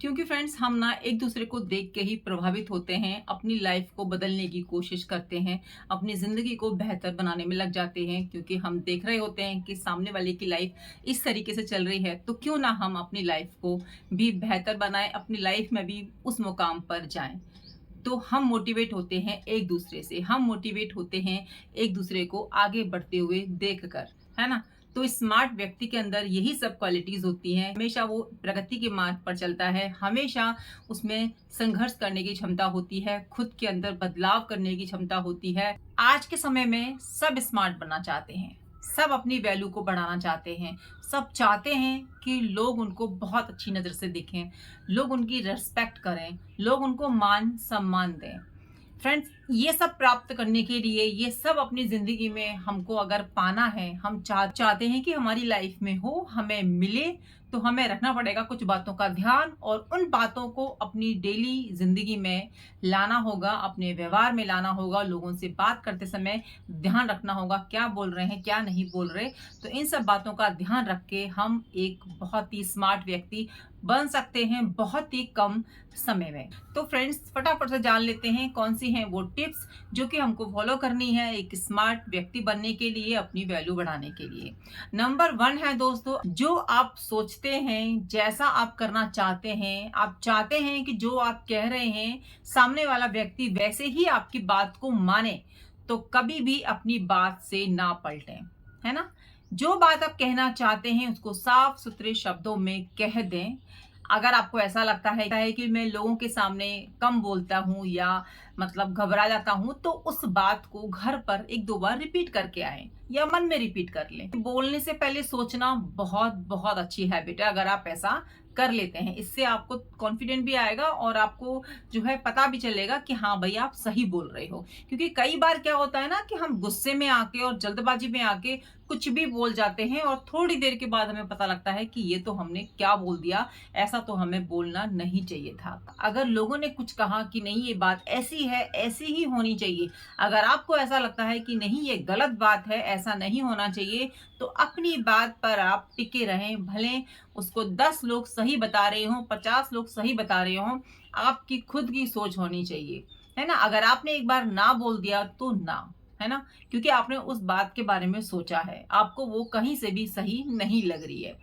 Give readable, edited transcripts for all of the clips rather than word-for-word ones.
क्योंकि फ्रेंड्स हम ना एक दूसरे को देख के ही प्रभावित होते हैं, अपनी लाइफ को बदलने की कोशिश करते हैं, अपनी ज़िंदगी को बेहतर बनाने में लग जाते हैं। क्योंकि हम देख रहे होते हैं कि सामने वाले की लाइफ इस तरीके से चल रही है, तो क्यों ना हम अपनी लाइफ को भी बेहतर बनाएं, अपनी लाइफ में भी उस मुकाम पर जाएं। तो हम मोटिवेट होते हैं एक दूसरे से, हम मोटिवेट होते हैं एक दूसरे को आगे बढ़ते हुए देख कर, है ना। तो स्मार्ट व्यक्ति के अंदर यही सब क्वालिटीज होती हैं। हमेशा वो प्रगति के मार्ग पर चलता है, हमेशा उसमें संघर्ष करने की क्षमता होती है, खुद के अंदर बदलाव करने की क्षमता होती है। आज के समय में सब स्मार्ट बनना चाहते हैं, सब अपनी वैल्यू को बढ़ाना चाहते हैं, सब चाहते हैं कि लोग उनको बहुत अच्छी नज़र से देखें, लोग उनकी रिस्पेक्ट करें, लोग उनको मान सम्मान दें। फ्रेंड्स, ये सब प्राप्त करने के लिए, ये सब अपनी ज़िंदगी में हमको अगर पाना है, हम चाहते हैं कि हमारी लाइफ में हो, हमें मिले, तो हमें रखना पड़ेगा कुछ बातों का ध्यान, और उन बातों को अपनी डेली ज़िंदगी में लाना होगा, अपने व्यवहार में लाना होगा। लोगों से बात करते समय ध्यान रखना होगा क्या बोल रहे हैं, क्या नहीं बोल रहे। तो इन सब बातों का ध्यान रख के हम एक बहुत ही स्मार्ट व्यक्ति बन सकते हैं बहुत ही कम समय में। तो फ्रेंड्स, फटाफट से जान लेते हैं कौन सी हैं वो टिप्स जो कि हमको फॉलो करनी है एक स्मार्ट व्यक्ति बनने के लिए, अपनी वैल्यू बढ़ाने के लिए। नंबर 1 है दोस्तों, जो आप सोचते हैं, जैसा आप करना चाहते हैं, आप चाहते हैं कि जो आप कह रहे हैं सामने वाला व्यक्ति वैसे ही आपकी बात को माने, तो कभी भी अपनी बात से ना पलटें, है ना। जो बात आप कहना चाहते हैं उसको साफ सुथरे शब्दों में कह दें। अगर आपको ऐसा लगता है कि मैं लोगों के सामने कम बोलता हूँ या मतलब घबरा जाता हूँ, तो उस बात को घर पर 1-2 बार रिपीट करके आए या मन में रिपीट कर लें। बोलने से पहले सोचना बहुत बहुत अच्छी हैबिट है। अगर आप ऐसा कर लेते हैं, इससे आपको कॉन्फिडेंट भी आएगा और आपको जो है पता भी चलेगा कि हाँ भाई, आप सही बोल रहे हो। क्योंकि कई बार क्या होता है ना कि हम गुस्से में आके और जल्दबाजी में आके कुछ भी बोल जाते हैं, और थोड़ी देर के बाद हमें पता लगता है कि ये तो हमने क्या बोल दिया, ऐसा तो हमें बोलना नहीं चाहिए था। अगर लोगों ने कुछ कहा कि नहीं ये बात ऐसी है, ऐसी ही होनी चाहिए, अगर आपको ऐसा लगता है कि नहीं ये गलत बात है, ऐसा नहीं होना चाहिए, तो अपनी बात पर आप टिके रहें। भले उसको 10 लोग सही बता रहे हों, 50 लोग सही बता रहे हों, आपकी खुद की सोच होनी चाहिए, है ना। अगर आपने एक बार ना बोल दिया तो ना, है ना, क्योंकि आपने उस बात के बारे में सोचा है, आपको वो कहीं से भी सही नहीं लग रही है।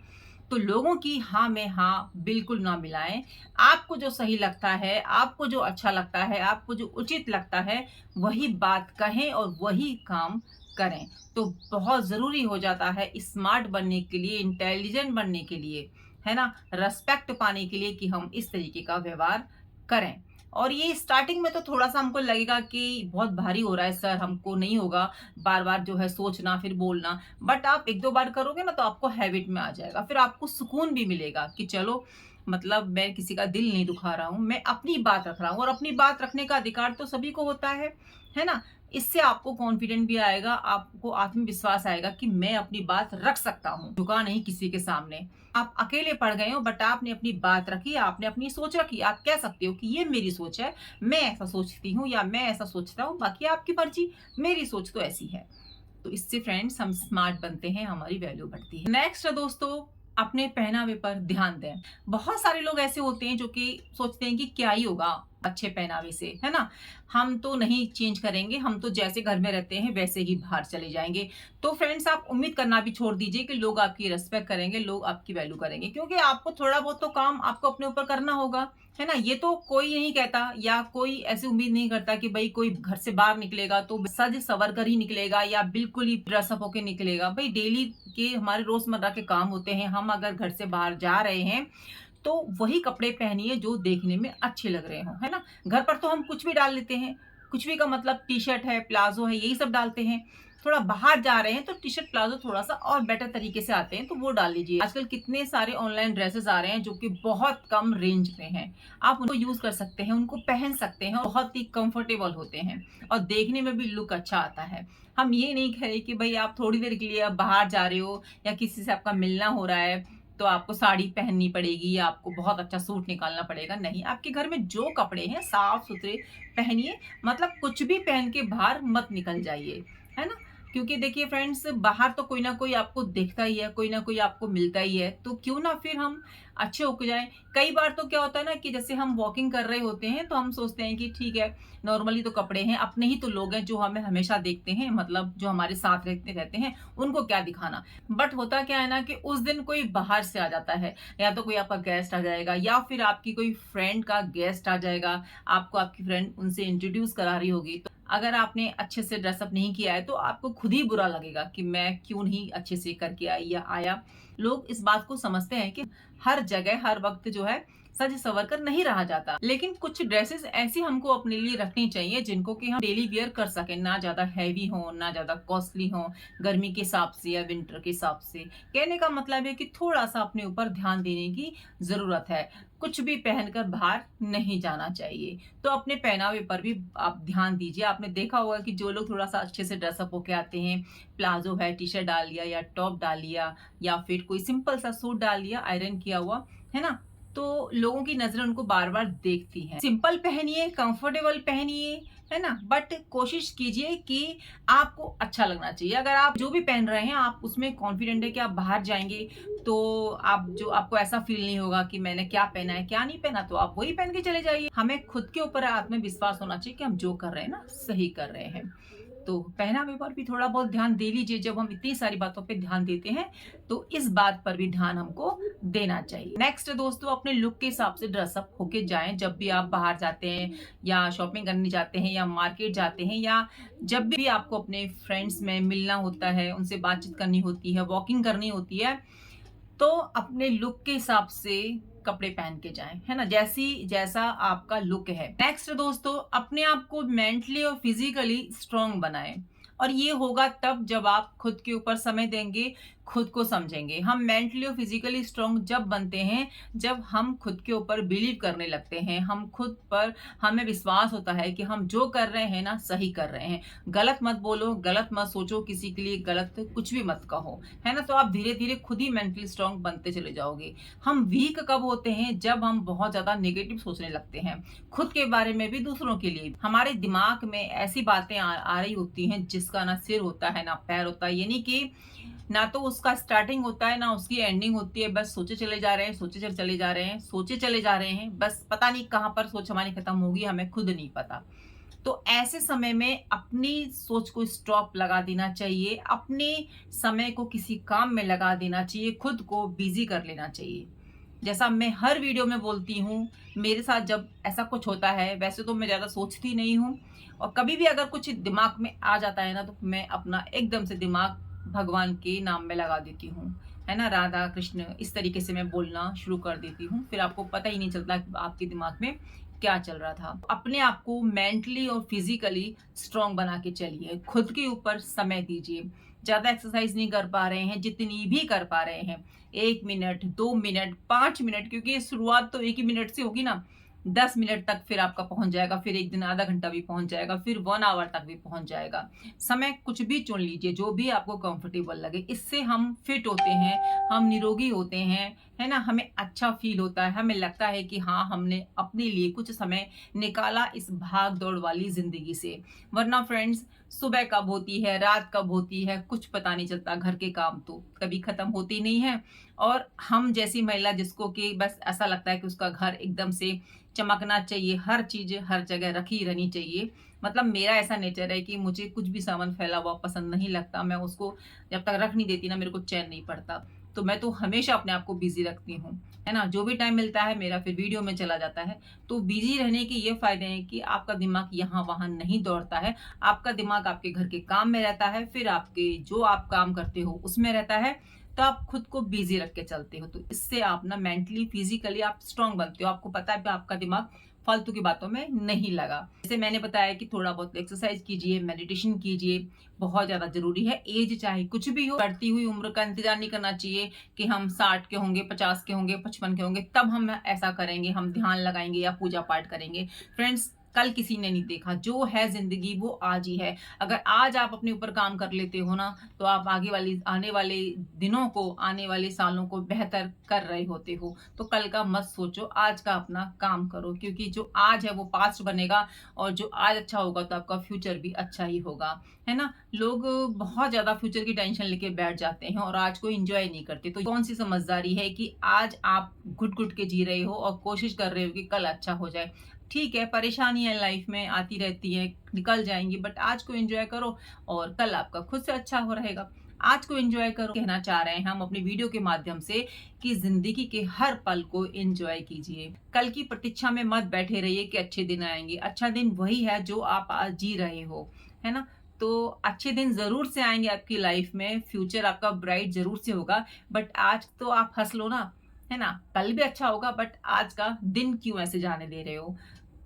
तो लोगों की हाँ में हाँ बिल्कुल ना मिलाएं। आपको जो सही लगता है, आपको जो अच्छा लगता है, आपको जो उचित लगता है, वही बात कहें और वही काम करें। तो बहुत ज़रूरी हो जाता है स्मार्ट बनने के लिए, इंटेलिजेंट बनने के लिए, है ना, रिस्पेक्ट पाने के लिए, कि हम इस तरीके का व्यवहार करें। और ये स्टार्टिंग में तो थोड़ा-सा हमको लगेगा कि बहुत भारी हो रहा है सर, हमको नहीं होगा बार-बार जो है सोचना फिर बोलना। बट आप 1-2 बार करोगे ना तो आपको हैबिट में आ जाएगा। फिर आपको सुकून भी मिलेगा कि चलो, मतलब मैं किसी का दिल नहीं दुखा रहा हूँ, मैं अपनी बात रख रहा हूँ, और अपनी बात रखने का अधिकार तो सभी को होता है ना? इससे आपको कॉन्फिडेंट भी आएगा, आपको आत्मविश्वास आएगा कि मैं अपनी बात रख सकता हूँ, झुका नहीं किसी के सामने। आप अकेले पड़ गए हो बट आपने अपनी बात रखी, आपने अपनी सोच रखी। आप कह सकते हो कि ये मेरी सोच है, मैं ऐसा सोचती हूँ या मैं ऐसा सोचता हूँ, बाकी आपकी मर्जी, मेरी सोच तो ऐसी है। तो इससे फ्रेंड्स हम स्मार्ट बनते हैं, हमारी वैल्यू बढ़ती है। नेक्स्ट दोस्तों, अपने पहनावे पर ध्यान दें। बहुत सारे लोग ऐसे होते हैं जो कि सोचते हैं कि क्या ही होगा अच्छे पहनावे से, है ना, हम तो नहीं चेंज करेंगे, हम तो जैसे घर में रहते हैं वैसे ही बाहर चले जाएंगे। तो फ्रेंड्स, आप उम्मीद करना भी छोड़ दीजिए कि लोग आपकी रिस्पेक्ट करेंगे, लोग आपकी वैल्यू करेंगे, क्योंकि आपको थोड़ा बहुत तो काम आपको अपने ऊपर करना होगा, है ना। ये तो कोई नहीं कहता या कोई ऐसी उम्मीद नहीं करता कि भाई कोई घर से बाहर निकलेगा तो सज सवर कर ही निकलेगा या बिल्कुल ही ड्रेसअप होके निकलेगा। भाई डेली के हमारे रोजमर्रा के काम होते हैं, हम अगर घर से बाहर जा रहे हैं तो वही कपड़े पहनिए जो देखने में अच्छे लग रहे हो, है ना। घर पर तो हम कुछ भी डाल लेते हैं, कुछ भी का मतलब टी-शर्ट है, प्लाजो है, यही सब डालते हैं। थोड़ा बाहर जा रहे हैं तो टी-शर्ट प्लाजो थोड़ा सा और बेटर तरीके से आते हैं, तो वो डाल लीजिए। आजकल कितने सारे ऑनलाइन ड्रेसेस आ रहे हैं जो कि बहुत कम रेंज में हैं, आप उनको यूज कर सकते हैं, उनको पहन सकते हैं, और बहुत ही कंफर्टेबल होते हैं और देखने में भी लुक अच्छा आता है। हम ये नहीं कह रहे कि भाई आप थोड़ी देर के लिए आप बाहर जा रहे हो या किसी से आपका मिलना हो रहा है तो आपको साड़ी पहननी पड़ेगी या आपको बहुत अच्छा सूट निकालना पड़ेगा। नहीं, आपके घर में जो कपड़े हैं साफ सुथरे पहनिए, मतलब कुछ भी पहन के बाहर मत निकल जाइए, है ना। क्योंकि देखिए फ्रेंड्स, बाहर तो कोई ना कोई आपको दिखता ही है, कोई ना कोई आपको मिलता ही है, तो क्यों ना फिर हम अच्छे होके जाएँ। कई बार तो क्या होता है ना कि जैसे हम वॉकिंग कर रहे होते हैं, तो हम सोचते हैं कि ठीक है, नॉर्मली तो कपड़े हैं, अपने ही तो लोग हैं जो हमें हमेशा देखते हैं, मतलब जो हमारे साथ रहते रहते हैं, उनको क्या दिखाना। बट होता क्या है ना कि उस दिन कोई बाहर से आ जाता है, या तो कोई आपका गेस्ट आ जाएगा या फिर आपकी कोई फ्रेंड का गेस्ट आ जाएगा, आपको आपकी फ्रेंड उनसे इंट्रोड्यूस करा रही होगी। तो अगर आपने अच्छे से ड्रेसअप नहीं किया है, तो आपको खुद ही बुरा लगेगा कि मैं क्यों नहीं अच्छे से करके आई या आया। लोग इस बात को समझते हैं कि हर जगह, हर वक़्त जो है सज संवर कर नहीं रहा जाता। लेकिन कुछ ड्रेसेस ऐसी हमको अपने लिए रखनी चाहिए जिनको कि हम डेली वियर कर सकें, ना ज़्यादा हेवी हो, ना ज़्यादा कॉस्टली हो, गर्मी के हिसाब से या विंटर के हिसाब से। कहने का मतलब है कि थोड़ा-सा अपने ऊपर ध्यान देने की ज़रूरत है। कुछ भी पहनकर बाहर नहीं जाना चाहिए। तो अपने पहनावे पर भी आप ध्यान दीजिए। आपने देखा होगा कि जो लोग थोड़ा-सा अच्छे से ड्रेसअप होके आते हैं, प्लाज़ो है, टी-शर्ट डाल लिया या टॉप डाल लिया या फिर कोई सिंपल सा सूट डाल लिया आयरन किया हुआ, है ना? तो लोगों की नज़रें उनको बार-बार देखती हैं। सिंपल पहनिए, कंफर्टेबल पहनिए, है ना? बट कोशिश कीजिए कि आपको अच्छा लगना चाहिए। अगर आप जो भी पहन रहे हैं, आप उसमें कॉन्फिडेंट है कि आप बाहर जाएँगे, तो आपको ऐसा फ़ील नहीं होगा कि मैंने क्या पहना है, क्या नहीं पहना, तो आप वही पहन के चले जाइए। हमें खुद के ऊपर आत्मविश्वास होना चाहिए कि हम जो कर रहे हैं ना, सही कर रहे हैं। तो पहनावे पर भी थोड़ा बहुत ध्यान दे लीजिए। जब हम इतनी सारी बातों पे ध्यान देते हैं, तो इस बात पर भी ध्यान हमको देना चाहिए। नेक्स्ट दोस्तों, अपने लुक के हिसाब से ड्रेसअप होके जाएँ। जब भी आप बाहर जाते हैं या शॉपिंग करने जाते हैं या मार्केट जाते हैं या जब भी आपको अपने फ्रेंड्स में मिलना होता है, उनसे बातचीत करनी होती है, वॉकिंग करनी होती है, तो अपने लुक के हिसाब से कपड़े पहन के जाएं, है ना? जैसा आपका लुक है। नेक्स्ट दोस्तों, अपने आप को मेंटली और फिजिकली स्ट्रांग बनाएं। और ये होगा तब जब आप खुद के ऊपर समय देंगे, खुद को समझेंगे। हम मेंटली और फिजिकली स्ट्रांग जब बनते हैं, जब हम खुद के ऊपर बिलीव करने लगते हैं, हम खुद पर हमें विश्वास होता है कि हम जो कर रहे हैं ना, सही कर रहे हैं। गलत मत बोलो, गलत मत सोचो, किसी के लिए गलत कुछ भी मत कहो, है ना? तो आप धीरे-धीरे खुद ही मेंटली स्ट्रांग बनते चले जाओगे। हम वीक कब होते हैं? जब हम बहुत ज़्यादा नेगेटिव सोचने लगते हैं, खुद के बारे में भी, दूसरों के लिए भी। हमारे दिमाग में ऐसी बातें आ रही होती हैं जिसका ना सिर होता है, ना पैर होता है। यानी कि ना तो उसका स्टार्टिंग होता है, ना उसकी एंडिंग होती है। बस सोचे चले जा रहे हैं, सोचे चले जा रहे हैं, सोचे चले जा रहे हैं। बस पता नहीं कहाँ पर सोच हमारी खत्म होगी, हमें खुद नहीं पता। तो ऐसे समय में अपनी सोच को स्टॉप लगा देना चाहिए, अपने समय को किसी काम में लगा देना चाहिए, खुद को बिज़ी कर लेना चाहिए। जैसा मैं हर वीडियो में बोलती हूँ, मेरे साथ जब ऐसा कुछ होता है, वैसे तो मैं ज़्यादा सोचती नहीं हूँ, और कभी भी अगर कुछ दिमाग में आ जाता है ना, तो मैं अपना एकदम से दिमाग भगवान के नाम में लगा देती हूँ, है ना? राधा कृष्ण, इस तरीके से मैं बोलना शुरू कर देती हूँ। फिर आपको पता ही नहीं चलता कि आपके दिमाग में क्या चल रहा था। अपने आप को मेंटली और फिजिकली स्ट्रांग बना के चलिए, खुद के ऊपर समय दीजिए। ज़्यादा एक्सरसाइज नहीं कर पा रहे हैं, जितनी भी कर पा रहे हैं, 1 मिनट, 2 मिनट, 5 मिनट, क्योंकि शुरुआत तो 1 ही मिनट से होगी ना। 10 मिनट तक फिर आपका पहुँच जाएगा, फिर एक दिन आधा घंटा भी पहुँच जाएगा, फिर 1 आवर तक भी पहुँच जाएगा। समय कुछ भी चुन लीजिए, जो भी आपको कंफर्टेबल लगे। इससे हम फिट होते हैं, हम निरोगी होते हैं, है ना? हमें अच्छा फ़ील होता है, हमें लगता है कि हाँ, हमने अपने लिए कुछ समय निकाला इस भाग-दौड़ वाली ज़िंदगी से। वरना फ्रेंड्स, सुबह कब होती है, रात कब होती है, कुछ पता नहीं चलता। घर के काम तो कभी खत्म होते ही नहीं हैं, और हम जैसी महिला जिसको कि बस ऐसा लगता है कि उसका घर एकदम से चमकना चाहिए, हर चीज़ हर जगह रखी रहनी चाहिए। मतलब मेरा ऐसा नेचर है कि मुझे कुछ भी सामान फैला हुआ पसंद नहीं लगता। मैं उसको जब तक रख नहीं देती ना, मेरे को चैन नहीं पड़ता। तो मैं तो हमेशा अपने आप को बिज़ी रखती हूँ, है ना? जो भी टाइम मिलता है मेरा फिर वीडियो में चला जाता है। तो बिज़ी रहने के ये फ़ायदे हैं कि आपका दिमाग यहाँ-वहाँ नहीं दौड़ता है। आपका दिमाग आपके घर के काम में रहता है, फिर आपके जो आप काम करते हो उसमें रहता है, तो आप खुद को बिज़ी रख के चलते हो। तो इससे आप ना मेंटली, फिज़िकली आप स्ट्रॉन्ग बनते हो। आपको पता है कि आपका दिमाग फालतू की बातों में नहीं लगा। जैसे मैंने बताया कि थोड़ा बहुत एक्सरसाइज कीजिए, मेडिटेशन कीजिए, बहुत ज़्यादा ज़रूरी है। ऐज चाहे कुछ भी हो, बढ़ती हुई उम्र का इंतज़ार नहीं करना चाहिए कि हम 60 के होंगे, 50 के होंगे, 55 के होंगे, तब हम ऐसा करेंगे, हम ध्यान लगाएँगे या पूजा-पाठ करेंगे। फ्रेंड्स, कल किसी ने नहीं देखा। जो है ज़िंदगी वो आज ही है। अगर आज आप अपने ऊपर काम कर लेते हो ना, तो आप आने वाले दिनों को, आने वाले सालों को बेहतर कर रहे होते हो। तो कल का मत सोचो, आज का अपना काम करो, क्योंकि जो आज है वो पास्ट बनेगा और जो आज अच्छा होगा तो आपका फ्यूचर भी अच्छा ही होगा, है ना? लोग बहुत ज़्यादा फ्यूचर की टेंशन लेके बैठ जाते हैं और आज को एन्जॉय नहीं करते। तो कौन-सी समझदारी है कि आज आप घुट-घुट के जी रहे हो और कोशिश कर रहे हो कि कल अच्छा हो जाए। ठीक है, परेशानियाँ लाइफ में आती रहती हैं, निकल जाएँगी, बट आज को एन्जॉय करो और कल आपका खुद से अच्छा हो रहेगा। आज को एन्जॉय करो। कहना चाह रहे हैं हम अपने वीडियो के माध्यम से कि ज़िंदगी के हर पल को एन्जॉय कीजिए। कल की प्रतीक्षा में मत बैठे रहिए कि अच्छे दिन आएँगे। अच्छा दिन वही है जो आप आज जी रहे हो, है ना? तो अच्छे दिन ज़रूर से आएँगे आपकी लाइफ में, फ्यूचर आपका ब्राइट ज़रूर से होगा, बट आज तो आप हँस लो ना, है ना? कल भी अच्छा होगा, बट आज का दिन क्यों ऐसे जाने दे रहे हो?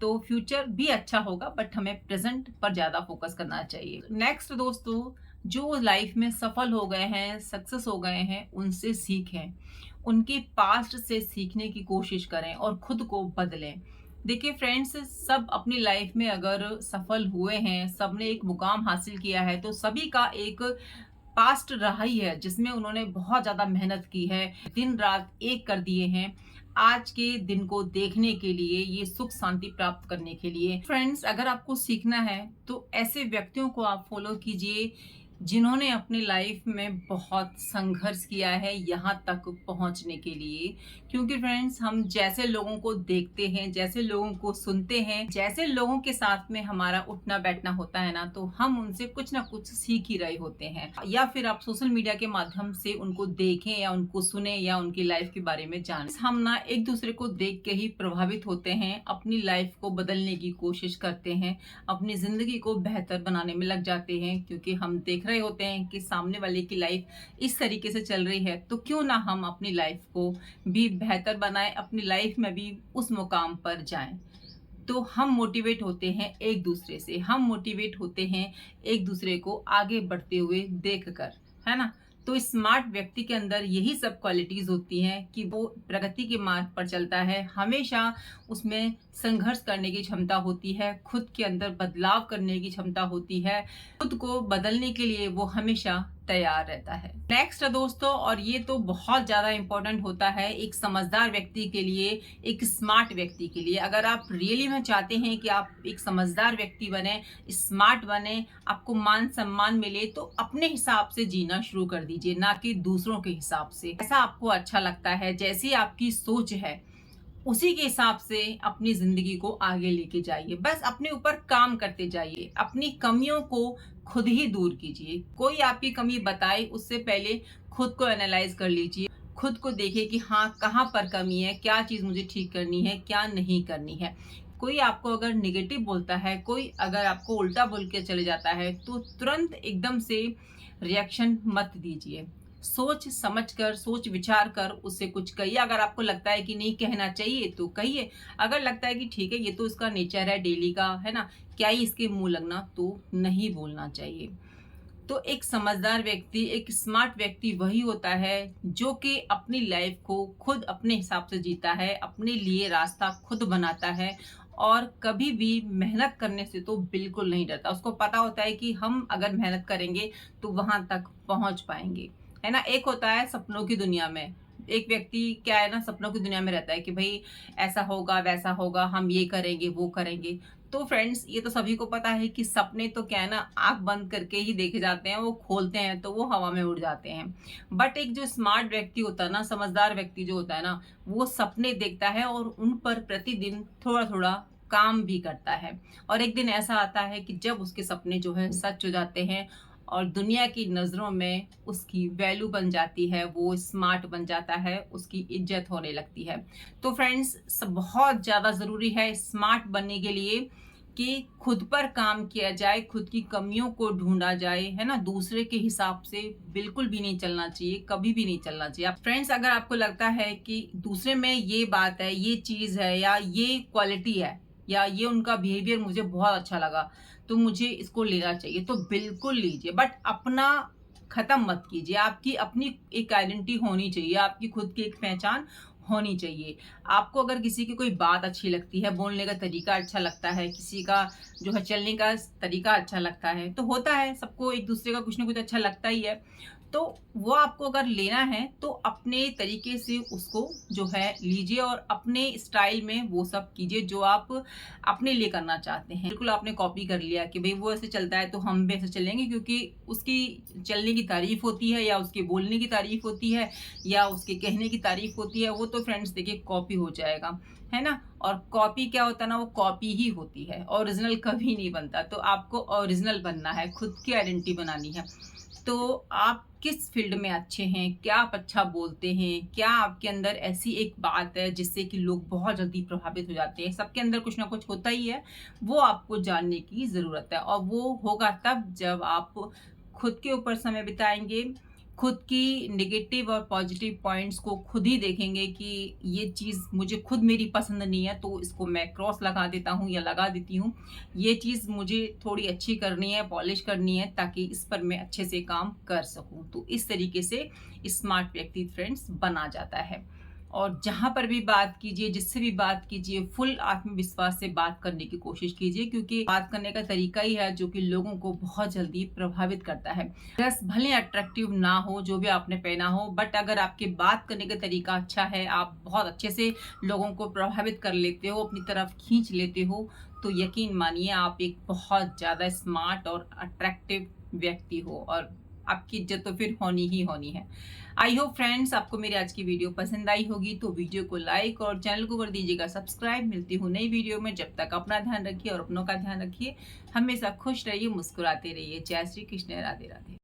तो फ्यूचर भी अच्छा होगा, बट हमें प्रेजेंट पर ज़्यादा फोकस करना चाहिए। नेक्स्ट दोस्तों, जो लाइफ में सफल हो गए हैं, सक्सेस हो गए हैं, उनसे सीखें। उनके पास्ट से सीखने की कोशिश करें और खुद को बदलें। देखिए फ्रेंड्स, सब अपनी लाइफ में अगर सफल हुए हैं, सबने एक मुकाम हासिल किया है, तो सभी का एक पास्ट रहा ही है जिसमें उन्होंने बहुत ज़्यादा मेहनत की है, दिन-रात एक कर दिए हैं, आज के दिन को देखने के लिए, ये सुख शांति प्राप्त करने के लिए। फ्रेंड्स, अगर आपको सीखना है तो ऐसे व्यक्तियों को आप फॉलो कीजिए जिन्होंने अपनी लाइफ में बहुत संघर्ष किया है यहाँ तक पहुँचने के लिए। क्योंकि फ्रेंड्स, हम जैसे लोगों को देखते हैं, जैसे लोगों को सुनते हैं, जैसे लोगों के साथ में हमारा उठना बैठना होता है ना, तो हम उनसे कुछ ना कुछ सीख ही रहे होते हैं। या फिर आप सोशल मीडिया के माध्यम से उनको देखें या उनको सुने या उनकी लाइफ के बारे में जानें। हम ना एक दूसरे को देख के ही प्रभावित होते हैं, अपनी लाइफ को बदलने की कोशिश करते हैं, अपनी जिंदगी को बेहतर बनाने में लग जाते हैं, क्योंकि हम देख रहे होते हैं कि सामने वाले की लाइफ इस तरीके से चल रही है, तो क्यों ना हम अपनी लाइफ को भी बेहतर बनाएं, अपनी लाइफ में भी उस मुकाम पर जाएं। तो हम मोटिवेट होते हैं एक दूसरे से, हम मोटिवेट होते हैं एक दूसरे को आगे बढ़ते हुए देखकर, है ना? तो स्मार्ट व्यक्ति के अंदर यही सब क्वालिटीज होती हैं कि वो प्रगति के मार्ग पर चलता है, हमेशा उसमें संघर्ष करने की क्षमता होती है, खुद के अंदर बदलाव करने की क्षमता होती है, खुद को बदलने के लिए वो हमेशा तैयार रहता है। नेक्स्ट दोस्तों, और ये तो बहुत ज्यादा इंपॉर्टेंट होता है एक समझदार व्यक्ति के लिए, एक स्मार्ट व्यक्ति के लिए। अगर आप रियली में चाहते हैं कि आप एक समझदार व्यक्ति बने, स्मार्ट बने, आपको मान सम्मान मिले, तो अपने हिसाब से जीना शुरू कर दीजिए, ना कि दूसरों के हिसाब से। ऐसा आपको अच्छा लगता है, जैसी आपकी सोच है उसी के हिसाब से अपनी जिंदगी को आगे लेके जाइए। बस अपने ऊपर काम करते जाइए, अपनी कमियों को खुद ही दूर कीजिए। कोई आपकी कमी बताए उससे पहले खुद को एनालाइज कर लीजिए, खुद को देखिए कि हाँ, कहाँ पर कमी है, क्या चीज मुझे ठीक करनी है, क्या नहीं करनी है। कोई आपको अगर निगेटिव बोलता है, कोई अगर आपको उल्टा बोल के चले जाता है, तो तुरंत एकदम से रिएक्शन मत दीजिए। सोच समझ कर, सोच विचार कर उससे कुछ कहिए। अगर आपको लगता है कि नहीं कहना चाहिए तो कहिए, अगर लगता है कि ठीक है ये तो इसका नेचर है डेली का, है ना, क्या ही इसके मुंह लगना, तो नहीं बोलना चाहिए। तो एक समझदार व्यक्ति, एक स्मार्ट व्यक्ति वही होता है जो कि अपनी लाइफ को खुद अपने हिसाब से जीता है, अपने लिए रास्ता खुद बनाता है और कभी भी मेहनत करने से तो बिल्कुल नहीं डरता। उसको पता होता है कि हम अगर मेहनत करेंगे तो वहां तक पहुंच पाएंगे, है ना। एक होता है सपनों की दुनिया में, एक व्यक्ति क्या है ना, सपनों की दुनिया में रहता है कि भाई ऐसा होगा वैसा होगा, हम ये करेंगे वो करेंगे। तो फ्रेंड्स, ये तो सभी को पता है कि सपने तो क्या है ना, आंख बंद करके ही देखे जाते हैं, वो खोलते हैं तो वो हवा में उड़ जाते हैं। बट एक जो स्मार्ट व्यक्ति होता है ना, समझदार व्यक्ति जो होता है ना, वो सपने देखता है और उन पर प्रतिदिन थोड़ा थोड़ा काम भी करता है। और एक दिन ऐसा आता है कि जब उसके सपने जो है सच हो जाते हैं और दुनिया की नज़रों में उसकी वैल्यू बन जाती है, वो स्मार्ट बन जाता है, उसकी इज्जत होने लगती है। तो फ्रेंड्स, बहुत ज़्यादा ज़रूरी है स्मार्ट बनने के लिए कि खुद पर काम किया जाए, खुद की कमियों को ढूंढा जाए, है ना। दूसरे के हिसाब से बिल्कुल भी नहीं चलना चाहिए, कभी भी नहीं चलना चाहिए। फ्रेंड्स, अगर आपको लगता है कि दूसरे में ये बात है, ये चीज़ है या ये क्वालिटी है या ये उनका बिहेवियर मुझे बहुत अच्छा लगा, तो मुझे इसको लेना चाहिए, तो बिल्कुल लीजिए, बट अपना खत्म मत कीजिए। आपकी अपनी एक आइडेंटिटी होनी चाहिए, आपकी खुद की एक पहचान होनी चाहिए। आपको अगर किसी की कोई बात अच्छी लगती है, बोलने का तरीका अच्छा लगता है, किसी का जो है चलने का तरीका अच्छा लगता है, तो होता है सबको एक-दूसरे का कुछ ना कुछ अच्छा लगता ही है। तो वो आपको अगर लेना है तो अपने तरीके से उसको जो है लीजिए और अपने स्टाइल में वो सब कीजिए जो आप अपने लिए करना चाहते हैं। बिल्कुल आपने कॉपी कर लिया कि भई वो ऐसे चलता है तो हम भी ऐसे चलेंगे, क्योंकि उसकी चलने की तारीफ़ होती है या उसके बोलने की तारीफ़ होती है या उसके कहने की तारीफ़ होती है, वो तो फ्रेंड्स देखिए कॉपी हो जाएगा, है ना? और कॉपी क्या होता है ना, वो कॉपी ही होती है, ओरिजिनल कभी नहीं बनता। तो आपको ओरिजिनल बनना है, खुद की आइडेंटिटी बनानी है। तो आप किस फ़ील्ड में अच्छे हैं? क्या आप अच्छा बोलते हैं? क्या आपके अंदर ऐसी एक बात है जिससे कि लोग बहुत जल्दी प्रभावित हो जाते हैं? सबके अंदर कुछ ना कुछ होता ही है, वो आपको जानने की ज़रूरत है और वो होगा तब जब आप खुद के ऊपर समय बिताएँगे, खुद की नेगेटिव और पॉजिटिव पॉइंट्स को खुद ही देखेंगे कि ये चीज़ मुझे खुद मेरी पसंद नहीं है, तो इसको मैं क्रॉस लगा देता हूँ या लगा देती हूँ। ये चीज़ मुझे थोड़ी अच्छी करनी है, पॉलिश करनी है ताकि इस पर मैं अच्छे से काम कर सकूँ। तो इस तरीके से स्मार्ट व्यक्ति फ्रेंड्स बना जाता है। और जहाँ पर भी बात कीजिए, जिससे भी बात कीजिए, फुल आत्मविश्वास से बात करने की कोशिश कीजिए, क्योंकि बात करने का तरीका ही है जो कि लोगों को बहुत जल्दी प्रभावित करता है। ड्रेस भले अट्रैक्टिव ना हो, जो भी आपने पहना हो, बट अगर आपके बात करने का तरीका अच्छा है, आप बहुत अच्छे से लोगों को प्रभावित कर लेते हो, अपनी तरफ खींच लेते हो, तो यकीन मानिए आप एक बहुत ज़्यादा स्मार्ट और अट्रैक्टिव व्यक्ति हो और आपकी इज़्ज़त तो फिर होनी ही होनी है। आई होप फ्रेंड्स आपको मेरी आज की वीडियो पसंद आई होगी, तो वीडियो को लाइक और चैनल को कर दीजिएगा सब्सक्राइब। मिलती हूँ नई वीडियो में, जब तक अपना ध्यान रखिए और अपनों का ध्यान रखिए। हमेशा खुश रहिए, मुस्कुराते रहिए। जय श्री कृष्ण, राधे राधे।